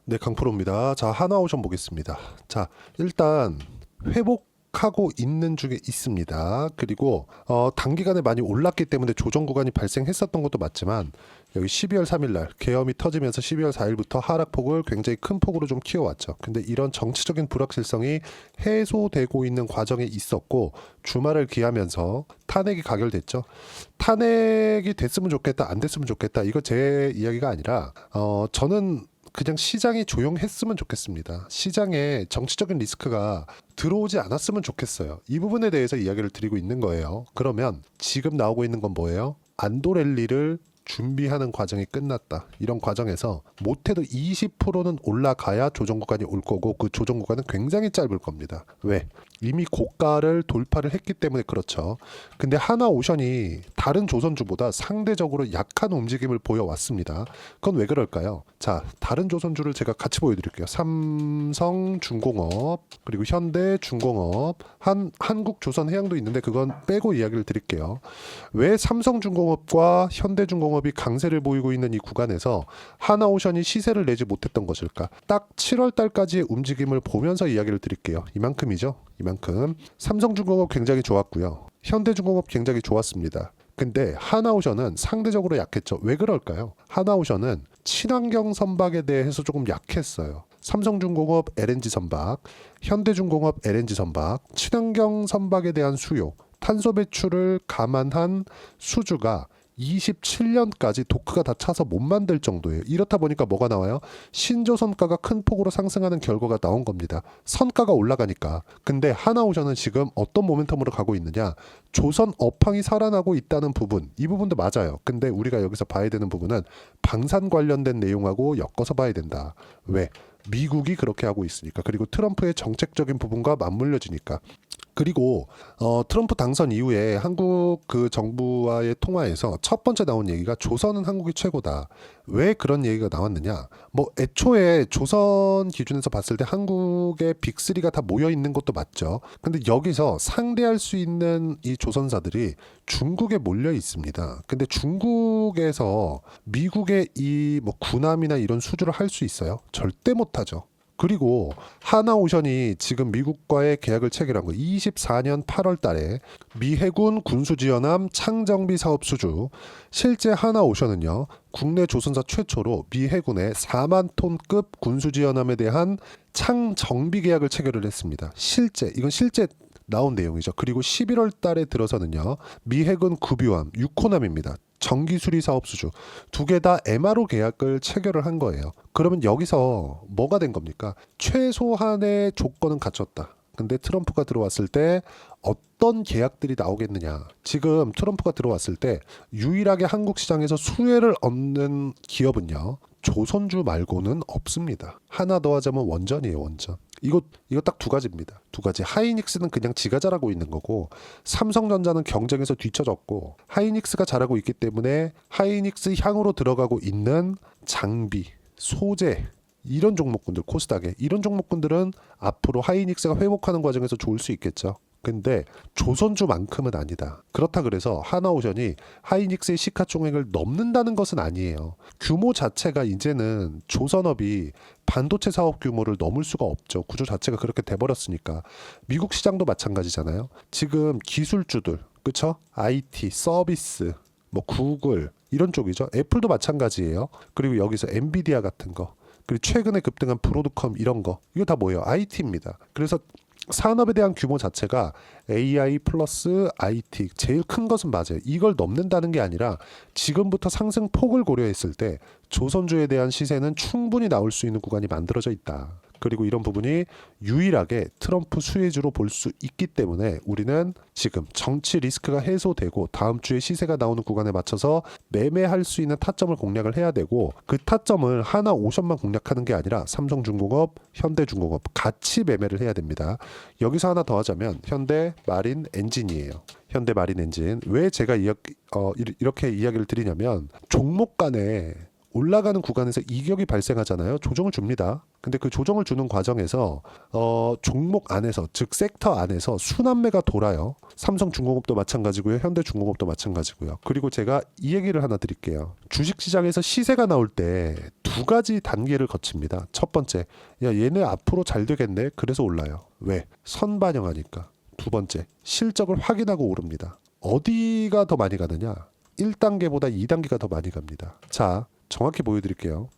네, 강프로입니다. 자, 하나오션 보겠습니다. 자, 일단 회복하고 있는 중에 있습니다. 그리고 단기간에 많이 올랐기 때문에 조정 구간이 발생했었던 것도 맞지만 여기 12월 3일 날 계엄이 터지면서 12월 4일부터 하락폭을 굉장히 큰 폭으로 좀 키워왔죠. 근데 이런 정치적인 불확실성이 해소되고 있는 과정에 있었고 주말을 기하면서 탄핵이 가결됐죠. 탄핵이 됐으면 좋겠다, 안 됐으면 좋겠다. 이거 제 이야기가 아니라 저는 그냥 시장이 조용했으면 좋겠습니다. 시장에 정치적인 리스크가 들어오지 않았으면 좋겠어요. 이 부분에 대해서 이야기를 드리고 있는 거예요. 그러면 지금 나오고 있는 건 뭐예요? 안도 랠리를 준비하는 과정이 끝났다. 이런 과정에서 못해도 20%는 올라가야 조정 구간이 올 거고 그 조정 구간은 굉장히 짧을 겁니다. 왜? 이미 고가를 돌파를 했기 때문에 그렇죠. 근데 하나오션이 다른 조선주보다 상대적으로 약한 움직임을 보여왔습니다. 그건 왜 그럴까요? 자, 다른 조선주를 제가 같이 보여드릴게요. 삼성중공업, 그리고 현대중공업, 한국조선해양도 있는데 그건 빼고 이야기를 드릴게요. 왜 삼성중공업과 현대중공업이 강세를 보이고 있는 이 구간에서 하나오션이 시세를 내지 못했던 것일까? 딱 7월 달까지의 움직임을 보면서 이야기를 드릴게요. 이만큼이죠. 이만큼. 삼성중공업 굉장히 좋았고요. 현대중공업 굉장히 좋았습니다. 근데 하나오션은 상대적으로 약했죠. 왜 그럴까요? 하나오션은 친환경 선박에 대해서 조금 약했어요. 삼성중공업 LNG 선박, 현대중공업 LNG 선박, 친환경 선박에 대한 수요, 탄소 배출을 감안한 수주가 27년까지 도크가 다 차서 못 만들 정도예요. 이렇다 보니까 뭐가 나와요? 신조선가가 큰 폭으로 상승하는 결과가 나온 겁니다. 선가가 올라가니까. 근데 하나오션은 지금 어떤 모멘텀으로 가고 있느냐? 조선 업황이 살아나고 있다는 부분, 이 부분도 맞아요. 근데 우리가 여기서 봐야 되는 부분은 방산 관련된 내용하고 엮어서 봐야 된다. 왜? 미국이 그렇게 하고 있으니까. 그리고 트럼프의 정책적인 부분과 맞물려지니까. 그리고 트럼프 당선 이후에 한국 그 정부와의 통화에서 첫 번째 나온 얘기가 조선은 한국이 최고다. 왜 그런 얘기가 나왔느냐? 뭐 애초에 조선 기준에서 봤을 때 한국의 빅3가 다 모여 있는 것도 맞죠. 근데 여기서 상대할 수 있는 이 조선사들이 중국에 몰려 있습니다. 근데 중국에서 미국의 이 뭐 군함이나 이런 수주를 할 수 있어요? 절대 못하죠. 그리고 하나오션이 지금 미국과의 계약을 체결한 거 24년 8월 달에 미 해군 군수지연함 창정비 사업 수주. 실제 하나오션은요, 국내 조선사 최초로 미 해군의 4만 톤급 군수지연함에 대한 창정비 계약을 체결을 했습니다. 이건 실제 나온 내용이죠. 그리고 11월 달에 들어서는요, 미 해군 급유함 6호함입니다. 정기수리 사업 수주 두 개 다 MRO 계약을 체결을 한 거예요. 그러면 여기서 뭐가 된 겁니까? 최소한의 조건은 갖췄다. 근데 트럼프가 들어왔을 때 어떤 계약들이 나오겠느냐? 지금 트럼프가 들어왔을 때 유일하게 한국 시장에서 수혜를 얻는 기업은요, 조선주 말고는 없습니다. 하나 더 하자면 원전이에요, 원전. 이거 딱 두 가지입니다. 두 가지. 하이닉스는 그냥 지가 잘하고 있는 거고, 삼성전자는 경쟁에서 뒤처졌고, 하이닉스가 잘하고 있기 때문에 하이닉스 향으로 들어가고 있는 장비, 소재, 이런 종목군들, 코스닥에 이런 종목군들은 앞으로 하이닉스가 회복하는 과정에서 좋을 수 있겠죠. 근데 조선주만큼은 아니다. 그렇다 그래서 하나오션이 하이닉스의 시가총액을 넘는다는 것은 아니에요. 규모 자체가 이제는 조선업이 반도체 사업 규모를 넘을 수가 없죠. 구조 자체가 그렇게 돼버렸으니까. 미국 시장도 마찬가지잖아요. 지금 기술주들, 그쵸? IT, 서비스, 뭐 구글 이런 쪽이죠. 애플도 마찬가지예요. 그리고 여기서 엔비디아 같은 거, 그리고 최근에 급등한 브로드컴 이런 거, 이거 다 뭐예요? IT입니다. 그래서 산업에 대한 규모 자체가 AI 플러스 IT 제일 큰 것은 맞아요. 이걸 넘는다는 게 아니라 지금부터 상승폭을 고려했을 때 조선주에 대한 시세는 충분히 나올 수 있는 구간이 만들어져 있다. 그리고 이런 부분이 유일하게 트럼프 수혜주로 볼 수 있기 때문에 우리는 지금 정치 리스크가 해소되고 다음 주에 시세가 나오는 구간에 맞춰서 매매할 수 있는 타점을 공략을 해야 되고, 그 타점을 하나 오션만 공략하는 게 아니라 삼성중공업, 현대중공업 같이 매매를 해야 됩니다. 여기서 하나 더 하자면 현대 마린 엔진이에요. 현대 마린 엔진. 왜 제가 이렇게 이야기를 드리냐면 종목 간에 올라가는 구간에서 이격이 발생하잖아요. 조정을 줍니다. 근데 그 조정을 주는 과정에서 종목 안에서, 즉 섹터 안에서 순환매가 돌아요. 삼성중공업도 마찬가지고요. 현대중공업도 마찬가지고요. 그리고 제가 이 얘기를 하나 드릴게요. 주식시장에서 시세가 나올 때 두 가지 단계를 거칩니다. 첫 번째, 야 얘네 앞으로 잘 되겠네. 그래서 올라요. 왜? 선반영하니까. 두 번째, 실적을 확인하고 오릅니다. 어디가 더 많이 가느냐? 1단계보다 2단계가 더 많이 갑니다. 자, 정확히 보여드릴게요.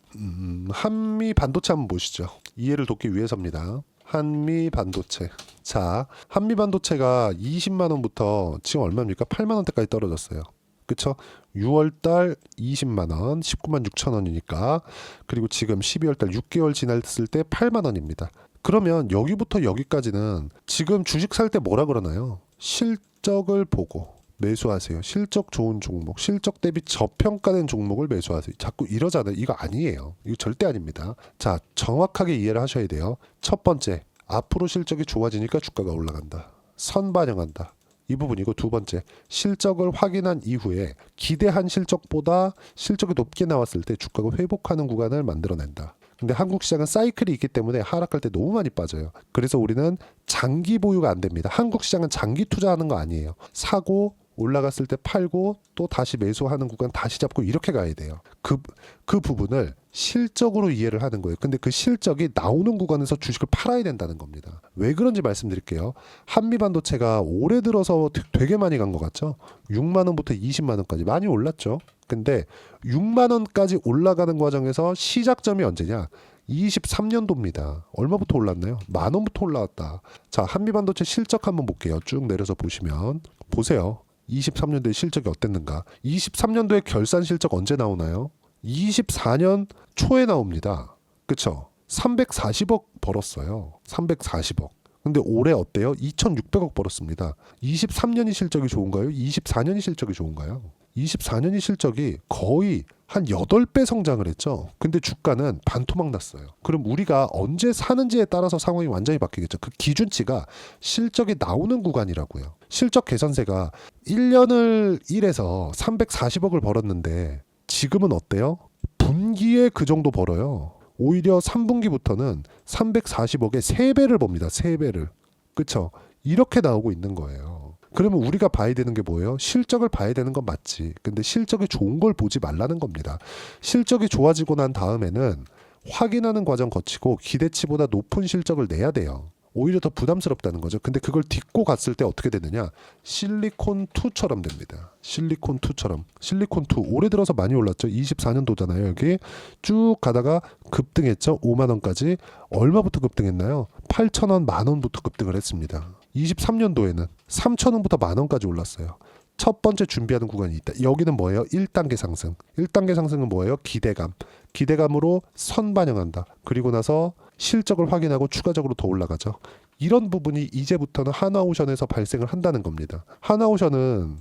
한미 반도체 한번 보시죠. 이해를 돕기 위해서입니다. 한미 반도체. 자, 한미 반도체가 20만 원부터 지금 얼마입니까? 8만 원대까지 떨어졌어요. 그쵸? 6월달 20만 원, 19만 6천 원이니까. 그리고 지금 12월달 6개월 지났을 때 8만 원입니다. 그러면 여기부터 여기까지는 지금 주식 살 때 뭐라 그러나요? 실적을 보고 매수하세요. 실적 좋은 종목, 실적 대비 저평가된 종목을 매수하세요. 자꾸 이러잖아요. 이거 아니에요. 이거 절대 아닙니다. 자, 정확하게 이해를 하셔야 돼요. 첫 번째, 앞으로 실적이 좋아지니까 주가가 올라간다. 선반영한다. 이 부분이고, 두 번째, 실적을 확인한 이후에 기대한 실적보다 실적이 높게 나왔을 때 주가가 회복하는 구간을 만들어낸다. 근데 한국 시장은 사이클이 있기 때문에 하락할 때 너무 많이 빠져요. 그래서 우리는 장기 보유가 안 됩니다. 한국 시장은 장기 투자하는 거 아니에요. 사고 올라갔을 때 팔고 또 다시 매수하는 구간 다시 잡고 이렇게 가야 돼요. 그 부분을 실적으로 이해를 하는 거예요. 근데 그 실적이 나오는 구간에서 주식을 팔아야 된다는 겁니다. 왜 그런지 말씀드릴게요. 한미반도체가 올해 들어서 되게 많이 간 것 같죠? 6만 원부터 20만 원까지 많이 올랐죠. 근데 6만 원까지 올라가는 과정에서 시작점이 언제냐? 23년도입니다. 얼마부터 올랐나요? 만 원부터 올라왔다. 자, 한미반도체 실적 한번 볼게요. 쭉 내려서 보시면 보세요. 23년도에 실적이 어땠는가? 23년도에 결산 실적 언제 나오나요? 24년 초에 나옵니다. 그쵸? 340억 벌었어요. 340억. 근데 올해 어때요? 2,600억 벌었습니다. 23년이 실적이 좋은가요? 24년이 실적이 좋은가요? 24년이 실적이 거의 한 8배 성장을 했죠. 근데 주가는 반토막 났어요. 그럼 우리가 언제 사는지에 따라서 상황이 완전히 바뀌겠죠. 그 기준치가 실적이 나오는 구간이라고요. 실적 개선세가 1년을 1에서 340억을 벌었는데 지금은 어때요? 분기에 그 정도 벌어요. 오히려 3분기부터는 340억에 3배를 봅니다. 3배를. 그쵸? 이렇게 나오고 있는 거예요. 그러면 우리가 봐야 되는 게 뭐예요? 실적을 봐야 되는 건 맞지. 근데 실적이 좋은 걸 보지 말라는 겁니다. 실적이 좋아지고 난 다음에는 확인하는 과정 거치고 기대치보다 높은 실적을 내야 돼요. 오히려 더 부담스럽다는 거죠. 근데 그걸 딛고 갔을 때 어떻게 되느냐? 실리콘2처럼 됩니다. 실리콘2처럼. 실리콘2 올해 들어서 많이 올랐죠. 24년도잖아요. 여기 쭉 가다가 급등했죠. 5만 원까지. 얼마부터 급등했나요? 8,000원, 만 원부터 급등을 했습니다. 23년도에는 3,000원부터 만 원까지 올랐어요. 첫 번째 준비하는 구간이 있다. 여기는 뭐예요? 1단계 상승. 1단계 상승은 뭐예요? 기대감. 기대감으로 선반영한다. 그리고 나서 실적을 확인하고 추가적으로 더 올라가죠. 이런 부분이 이제부터는 하나오션에서 발생을 한다는 겁니다. 하나오션은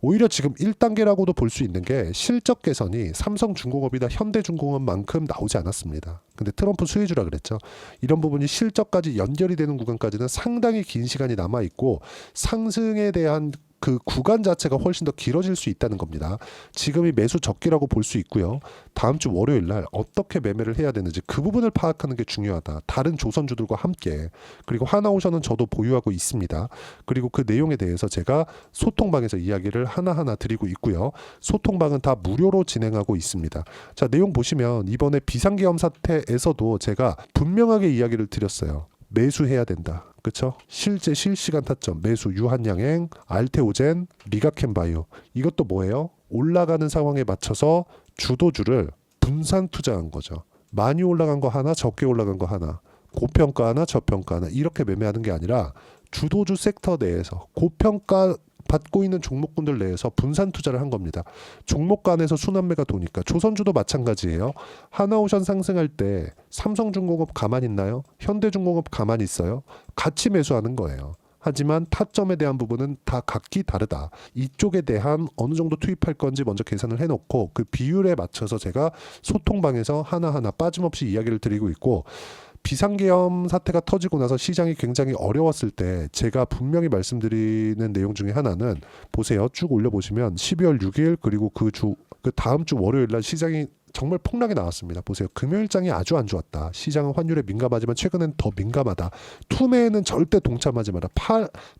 오히려 지금 1단계라고도 볼 수 있는 게 실적 개선이 삼성중공업이나 현대중공업만큼 나오지 않았습니다. 근데 트럼프 수혜주라 그랬죠. 이런 부분이 실적까지 연결이 되는 구간까지는 상당히 긴 시간이 남아있고 상승에 대한 그 구간 자체가 훨씬 더 길어질 수 있다는 겁니다. 지금이 매수 적기라고 볼 수 있고요. 다음 주 월요일 날 어떻게 매매를 해야 되는지 그 부분을 파악하는 게 중요하다. 다른 조선주들과 함께. 그리고 하나오션은 저도 보유하고 있습니다. 그리고 그 내용에 대해서 제가 소통방에서 이야기를 하나하나 드리고 있고요. 소통방은 다 무료로 진행하고 있습니다. 자, 내용 보시면 이번에 비상계엄 사태에서도 제가 분명하게 이야기를 드렸어요. 매수해야 된다. 그쵸? 실제 실시간 타점 매수 유한양행, 알테오젠, 리가켄바이오. 이것도 뭐예요? 올라가는 상황에 맞춰서 주도주를 분산 투자한 거죠. 많이 올라간 거 하나, 적게 올라간 거 하나, 고평가 하나, 저평가 하나 이렇게 매매하는 게 아니라 주도주 섹터 내에서 고평가 받고 있는 종목군들 내에서 분산 투자를 한 겁니다. 종목 간에서 순환매가 도니까 조선주도 마찬가지예요. 하나오션 상승할 때 삼성중공업 가만히 있나요? 현대중공업 가만히 있어요? 같이 매수하는 거예요. 하지만 타점에 대한 부분은 다 각기 다르다. 이쪽에 대한 어느 정도 투입할 건지 먼저 계산을 해놓고 그 비율에 맞춰서 제가 소통방에서 하나하나 빠짐없이 이야기를 드리고 있고 비상계엄 사태가 터지고 나서 시장이 굉장히 어려웠을 때 제가 분명히 말씀드리는 내용 중에 하나는 보세요. 쭉 올려보시면 12월 6일 그리고 그 다음 주 월요일 날 시장이 정말 폭락이 나왔습니다. 보세요. 금요일장이 아주 안 좋았다. 시장은 환율에 민감하지만 최근엔 더 민감하다. 투매에는 절대 동참하지 마라.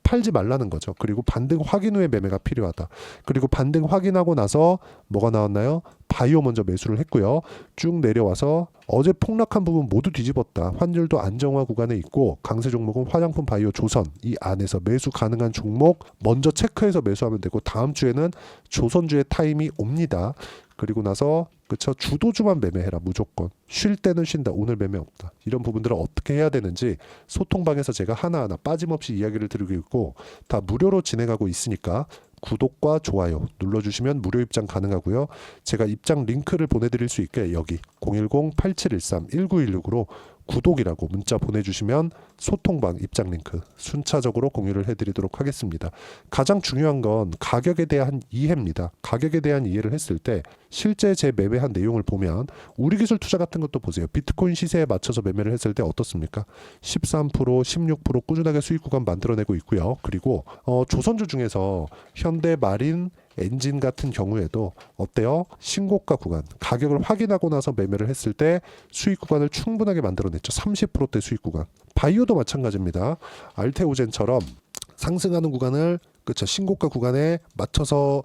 팔지 말라는 거죠. 그리고 반등 확인 후에 매매가 필요하다. 그리고 반등 확인하고 나서 뭐가 나왔나요? 바이오 먼저 매수를 했고요. 쭉 내려와서 어제 폭락한 부분 모두 뒤집었다. 환율도 안정화 구간에 있고 강세 종목은 화장품, 바이오, 조선 이 안에서 매수 가능한 종목 먼저 체크해서 매수하면 되고 다음 주에는 조선주의 타임이 옵니다. 그리고 나서 그쵸, 주도주만 매매해라. 무조건 쉴 때는 쉰다. 오늘 매매 없다. 이런 부분들을 어떻게 해야 되는지 소통방에서 제가 하나하나 빠짐없이 이야기를 드리고 있고 다 무료로 진행하고 있으니까 구독과 좋아요 눌러주시면 무료 입장 가능하고요. 제가 입장 링크를 보내드릴 수 있게 여기 010-8713-1916으로 구독이라고 문자 보내주시면 소통방 입장 링크 순차적으로 공유를 해드리도록 하겠습니다. 가장 중요한 건 가격에 대한 이해입니다. 가격에 대한 이해를 했을 때 실제 제 매매한 내용을 보면 우리기술 투자 같은 것도 보세요. 비트코인 시세에 맞춰서 매매를 했을 때 어떻습니까? 13%, 16% 꾸준하게 수익 구간 만들어내고 있고요. 그리고 조선주 중에서 현대, 마린, 엔진 같은 경우에도 어때요? 신고가 구간 가격을 확인하고 나서 매매를 했을 때 수익 구간을 충분하게 만들어냈죠. 30%대 수익 구간. 바이오도 마찬가지입니다. 알테오젠처럼 상승하는 구간을 그쵸, 신고가 구간에 맞춰서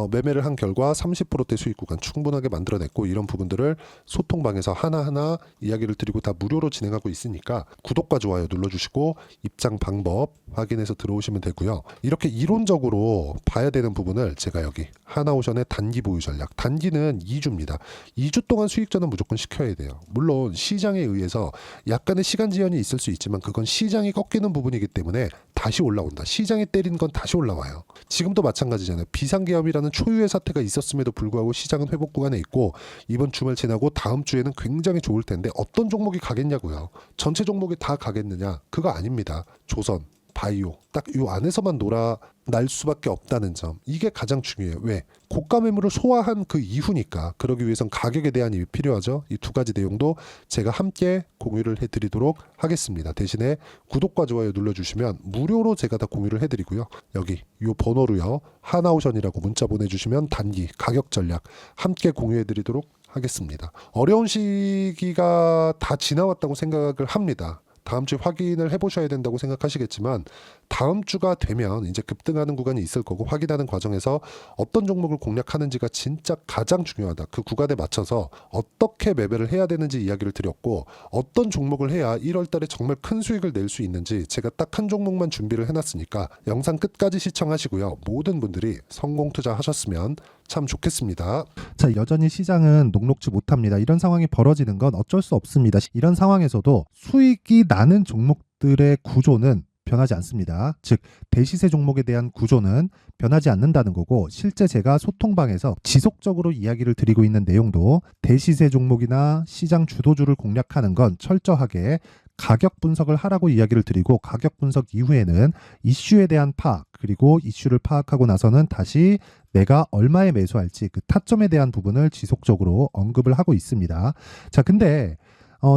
매매를 한 결과 30%대 수익 구간 충분하게 만들어냈고 이런 부분들을 소통방에서 하나하나 이야기를 드리고 다 무료로 진행하고 있으니까 구독과 좋아요 눌러주시고 입장 방법 확인해서 들어오시면 되고요. 이렇게 이론적으로 봐야 되는 부분을 제가 여기 하나오션의 단기 보유 전략 단기는 2주입니다. 2주 동안 수익전은 무조건 시켜야 돼요. 물론 시장에 의해서 약간의 시간 지연이 있을 수 있지만 그건 시장이 꺾이는 부분이기 때문에 다시 올라온다. 시장이 때리는 건 다시 올라와요. 지금도 마찬가지잖아요. 비상계엄이라는 초유의 사태가 있었음에도 불구하고 시장은 회복 구간에 있고 이번 주말 지나고 다음 주에는 굉장히 좋을 텐데 어떤 종목이 가겠냐고요. 전체 종목이 다 가겠느냐? 그거 아닙니다. 조선, 바이오 딱 이 안에서만 놀아날 수밖에 없다는 점 이게 가장 중요해요. 왜? 고가 매물을 소화한 그 이후니까 그러기 위해선 가격에 대한 입이 필요하죠. 이 두 가지 내용도 제가 함께 공유를 해드리도록 하겠습니다. 대신에 구독과 좋아요 눌러주시면 무료로 제가 다 공유를 해드리고요. 여기 이 번호로요 하나오션이라고 문자 보내주시면 단기 가격 전략 함께 공유해드리도록 하겠습니다. 어려운 시기가 다 지나왔다고 생각을 합니다. 다음 주에 확인을 해보셔야 된다고 생각하시겠지만 다음 주가 되면 이제 급등하는 구간이 있을 거고 확인하는 과정에서 어떤 종목을 공략하는지가 진짜 가장 중요하다. 그 구간에 맞춰서 어떻게 매매를 해야 되는지 이야기를 드렸고 어떤 종목을 해야 1월 달에 정말 큰 수익을 낼 수 있는지 제가 딱 한 종목만 준비를 해놨으니까 영상 끝까지 시청하시고요. 모든 분들이 성공 투자하셨으면 참 좋겠습니다. 자, 여전히 시장은 녹록지 못합니다. 이런 상황이 벌어지는 건 어쩔 수 없습니다. 이런 상황에서도 수익이 나는 종목들의 구조는 변하지 않습니다. 즉 대시세 종목에 대한 구조는 변하지 않는다는 거고 실제 제가 소통방에서 지속적으로 이야기를 드리고 있는 내용도 대시세 종목이나 시장 주도주를 공략하는 건 철저하게 가격 분석을 하라고 이야기를 드리고 가격 분석 이후에는 이슈에 대한 파악 그리고 이슈를 파악하고 나서는 다시 내가 얼마에 매수할지 그 타점에 대한 부분을 지속적으로 언급을 하고 있습니다. 자, 근데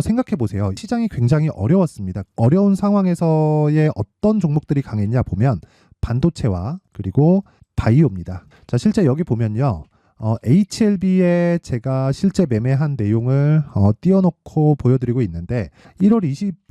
생각해 보세요. 시장이 굉장히 어려웠습니다. 어려운 상황에서의 어떤 종목들이 강했냐 보면 반도체와 그리고 바이오입니다. 자, 실제 여기 보면요. HLB에 제가 실제 매매한 내용을 띄워놓고 보여드리고 있는데 1월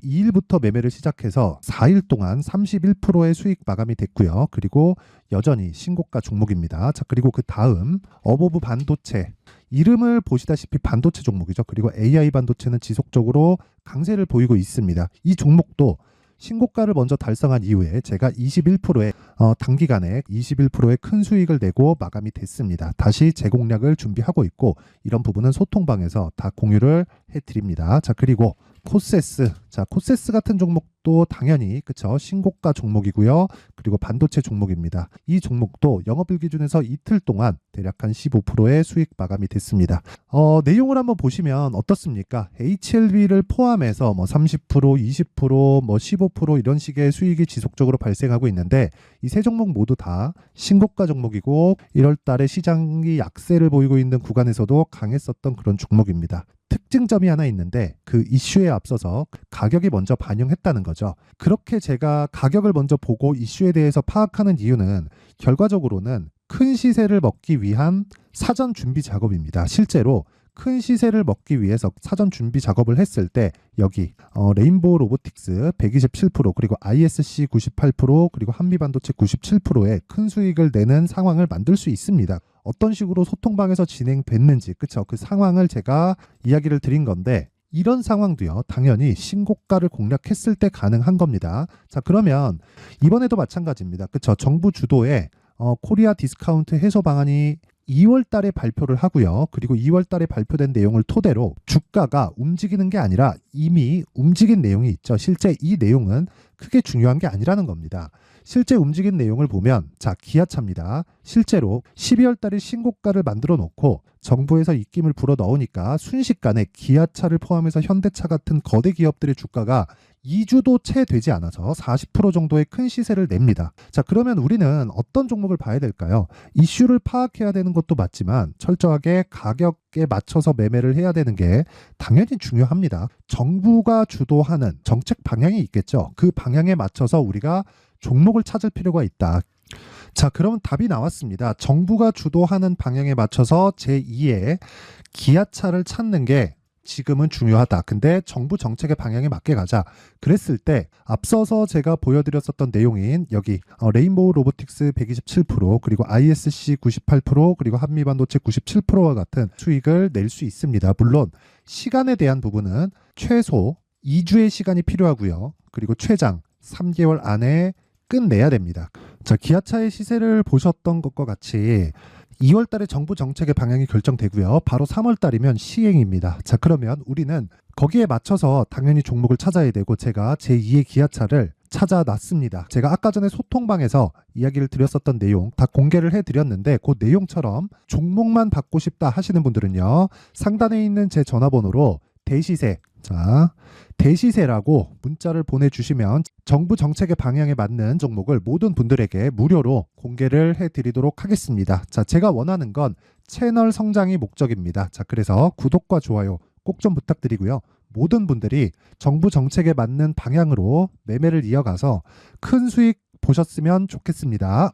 22일부터 매매를 시작해서 4일 동안 31%의 수익 마감이 됐고요. 그리고 여전히 신고가 종목입니다. 자, 그리고 그 다음 어보브 반도체 이름을 보시다시피 반도체 종목이죠. 그리고 AI 반도체는 지속적으로 강세를 보이고 있습니다. 이 종목도 신고가를 먼저 달성한 이후에 제가 21%의 단기간에 21%의 큰 수익을 내고 마감이 됐습니다. 다시 재공략을 준비하고 있고 이런 부분은 소통방에서 다 공유를 해드립니다. 자, 그리고 코세스. 자, 코세스 같은 종목도 당연히 그쵸 신고가 종목이고요. 그리고 반도체 종목입니다. 이 종목도 영업일 기준에서 이틀 동안 대략 한 15%의 수익 마감이 됐습니다. 내용을 한번 보시면 어떻습니까? HLB를 포함해서 뭐 30%, 20%, 뭐 15% 이런 식의 수익이 지속적으로 발생하고 있는데 이 세 종목 모두 다 신고가 종목이고 1월 달에 시장이 약세를 보이고 있는 구간에서도 강했었던 그런 종목입니다. 특징점이 하나 있는데 그 이슈에 앞서서 가격이 먼저 반영했다는 거죠. 그렇게 제가 가격을 먼저 보고 이슈에 대해서 파악하는 이유는 결과적으로는 큰 시세를 먹기 위한 사전 준비 작업입니다. 실제로 큰 시세를 먹기 위해서 사전 준비 작업을 했을 때 여기 레인보우 로보틱스 127% 그리고 ISC 98% 그리고 한미반도체 97%의 큰 수익을 내는 상황을 만들 수 있습니다. 어떤 식으로 소통방에서 진행됐는지 그쵸? 그 상황을 제가 이야기를 드린 건데 이런 상황도요. 당연히 신고가를 공략했을 때 가능한 겁니다. 자, 그러면 이번에도 마찬가지입니다. 그쵸? 정부 주도의 코리아 디스카운트 해소 방안이 2월 달에 발표를 하고요. 그리고 2월 달에 발표된 내용을 토대로 주가가 움직이는 게 아니라 이미 움직인 내용이 있죠. 실제 이 내용은 크게 중요한 게 아니라는 겁니다. 실제 움직인 내용을 보면 자, 기아차입니다. 실제로 12월 달에 신고가를 만들어 놓고 정부에서 입김을 불어 넣으니까 순식간에 기아차를 포함해서 현대차 같은 거대 기업들의 주가가 2주도 채 되지 않아서 40% 정도의 큰 시세를 냅니다. 자, 그러면 우리는 어떤 종목을 봐야 될까요? 이슈를 파악해야 되는 것도 맞지만 철저하게 가격에 맞춰서 매매를 해야 되는 게 당연히 중요합니다. 정부가 주도하는 정책 방향이 있겠죠. 그 방향에 맞춰서 우리가 종목을 찾을 필요가 있다. 자, 그럼 답이 나왔습니다. 정부가 주도하는 방향에 맞춰서 제2의 기아차를 찾는 게 지금은 중요하다. 근데 정부 정책의 방향에 맞게 가자. 그랬을 때 앞서서 제가 보여드렸었던 내용인 여기 레인보우 로보틱스 127% 그리고 ISC 98% 그리고 한미반도체 97%와 같은 수익을 낼 수 있습니다. 물론 시간에 대한 부분은 최소 2주의 시간이 필요하고요. 그리고 최장 3개월 안에 끝내야 됩니다. 자, 기아차의 시세를 보셨던 것과 같이 2월 달에 정부 정책의 방향이 결정되고요. 바로 3월 달이면 시행입니다. 자, 그러면 우리는 거기에 맞춰서 당연히 종목을 찾아야 되고 제가 제2의 기아차를 찾아놨습니다. 제가 아까 전에 소통방에서 이야기를 드렸었던 내용 다 공개를 해드렸는데 그 내용처럼 종목만 받고 싶다 하시는 분들은요. 상단에 있는 제 전화번호로 대시세, 자, 대시세라고 문자를 보내주시면 정부 정책의 방향에 맞는 종목을 모든 분들에게 무료로 공개를 해드리도록 하겠습니다. 자, 제가 원하는 건 채널 성장이 목적입니다. 자, 그래서 구독과 좋아요 꼭 좀 부탁드리고요. 모든 분들이 정부 정책에 맞는 방향으로 매매를 이어가서 큰 수익 보셨으면 좋겠습니다.